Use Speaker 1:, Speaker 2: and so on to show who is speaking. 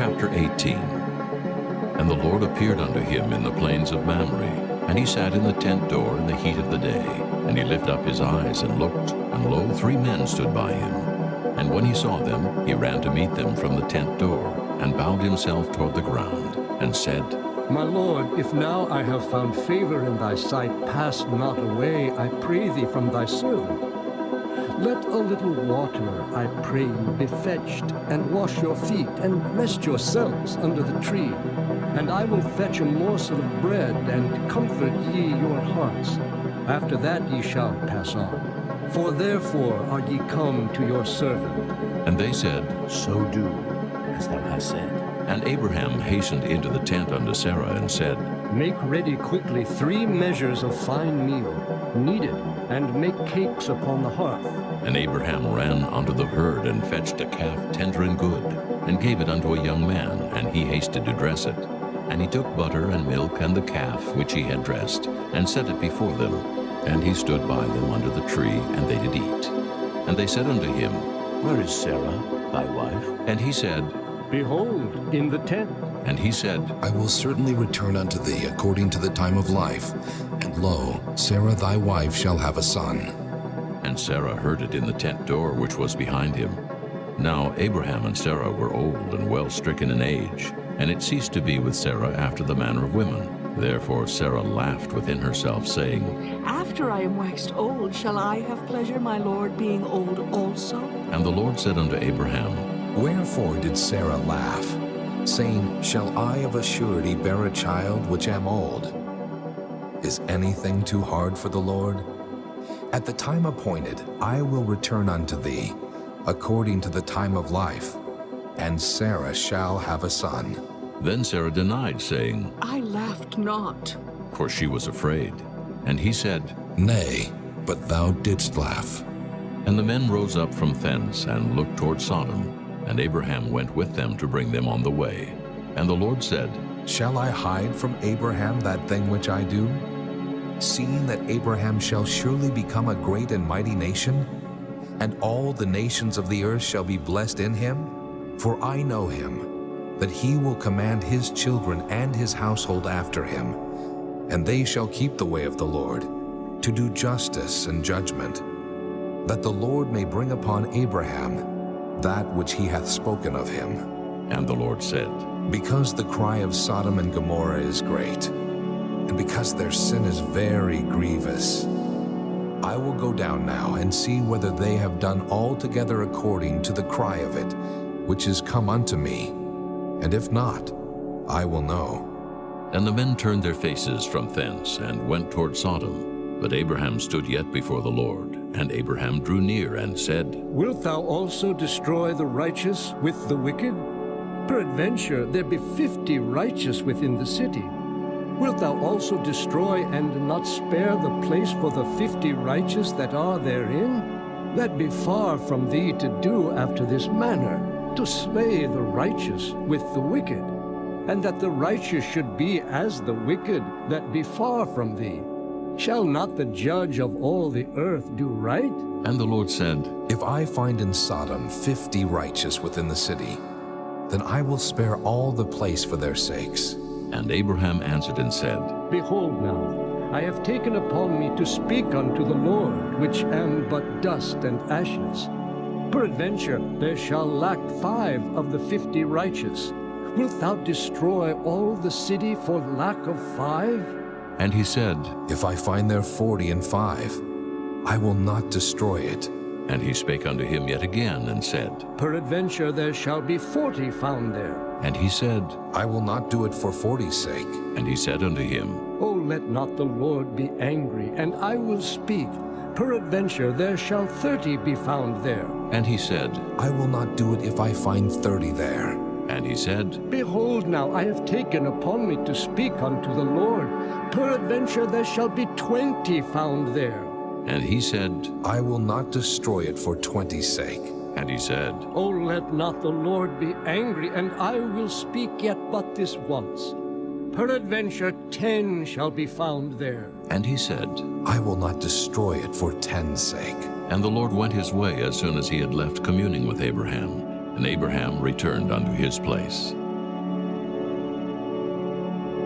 Speaker 1: Chapter 18. And the Lord appeared unto him in the plains of Mamre, and he sat in the tent door in the heat of the day. And he lifted up his eyes and looked, and lo, 3 men stood by him. And when he saw them, he ran to meet them from the tent door, and bowed himself toward the ground, and said,
Speaker 2: My Lord, if now I have found favor in thy sight, pass not away, I pray thee, from thy servant. Let a little water, I pray you, be fetched, and wash your feet, and rest yourselves under the tree. And I will fetch a morsel of bread, and comfort ye your hearts. After that ye shall pass on. For therefore are ye come to your servant.
Speaker 1: And they said,
Speaker 3: So do as thou hast said.
Speaker 1: And Abraham hastened into the tent unto Sarah, and said,
Speaker 2: Make ready quickly 3 measures of fine meal, kneaded, and make cakes upon the hearth.
Speaker 1: And Abraham ran unto the herd, and fetched a calf tender and good, and gave it unto a young man, and he hasted to dress it. And he took butter and milk and the calf which he had dressed, and set it before them. And he stood by them under the tree, and they did eat. And they said unto him,
Speaker 3: Where is Sarah, thy wife?
Speaker 1: And he said,
Speaker 2: Behold, in the tent.
Speaker 1: And he said,
Speaker 4: I will certainly return unto thee according to the time of life, and lo, Sarah thy wife shall have a son.
Speaker 1: And Sarah heard it in the tent door which was behind him. Now Abraham and Sarah were old and well stricken in age, and it ceased to be with Sarah after the manner of women. Therefore Sarah laughed within herself, saying,
Speaker 5: After I am waxed old, shall I have pleasure, my Lord, being old also?
Speaker 1: And the Lord said unto Abraham,
Speaker 4: Wherefore did Sarah laugh, saying, Shall I of a surety bear a child which am old? Is anything too hard for the Lord? At the time appointed I will return unto thee, according to the time of life, and Sarah shall have a son.
Speaker 1: Then Sarah denied, saying,
Speaker 5: I laughed not.
Speaker 1: for she was afraid. And he said,
Speaker 4: Nay, but thou didst laugh.
Speaker 1: And the men rose up from thence, and looked toward Sodom. And Abraham went with them to bring them on the way. And the Lord said,
Speaker 4: Shall I hide from Abraham that thing which I do? Seeing that Abraham shall surely become a great and mighty nation, and all the nations of the earth shall be blessed in him? For I know him, that he will command his children and his household after him, and they shall keep the way of the Lord, to do justice and judgment, that the Lord may bring upon Abraham that which he hath spoken of him.
Speaker 1: And the Lord said,
Speaker 4: Because the cry of Sodom and Gomorrah is great, and because their sin is very grievous, I will go down now and see whether they have done altogether according to the cry of it, which is come unto me, and if not, I will know.
Speaker 1: And the men turned their faces from thence, and went toward Sodom. But Abraham stood yet before the Lord. And Abraham drew near, and said,
Speaker 2: Wilt thou also destroy the righteous with the wicked? Peradventure there be 50 righteous within the city. Wilt thou also destroy and not spare the place for the 50 righteous that are therein? That be far from thee to do after this manner, to slay the righteous with the wicked, and that the righteous should be as the wicked that be far from thee. Shall not the judge of all the earth do right?
Speaker 1: And the Lord said,
Speaker 4: If I find in Sodom 50 righteous within the city, then I will spare all the place for their sakes.
Speaker 1: And Abraham answered and said,
Speaker 2: Behold now, I have taken upon me to speak unto the Lord, which am but dust and ashes. Peradventure there shall lack 5 of the 50 righteous. Wilt thou destroy all the city for lack of 5?
Speaker 1: And he said,
Speaker 4: If I find there 40 and 5, I will not destroy it.
Speaker 1: And he spake unto him yet again, and said,
Speaker 2: Peradventure there shall be 40 found there.
Speaker 1: And he said,
Speaker 4: I will not do it for 40's sake.
Speaker 1: And he said unto him,
Speaker 2: O let not the Lord be angry, and I will speak. Peradventure there shall 30 be found there.
Speaker 1: And he said,
Speaker 4: I will not do it if I find 30 there.
Speaker 1: And he said,
Speaker 2: Behold now, I have taken upon me to speak unto the Lord. Peradventure there shall be 20 found there.
Speaker 1: And he said,
Speaker 4: I will not destroy it for 20's sake.
Speaker 1: And he said,
Speaker 2: O let not the Lord be angry, and I will speak yet but this once. Peradventure 10 shall be found there.
Speaker 1: And he said,
Speaker 4: I will not destroy it for 10's sake.
Speaker 1: And the Lord went his way as soon as he had left communing with Abraham. And Abraham returned unto his place.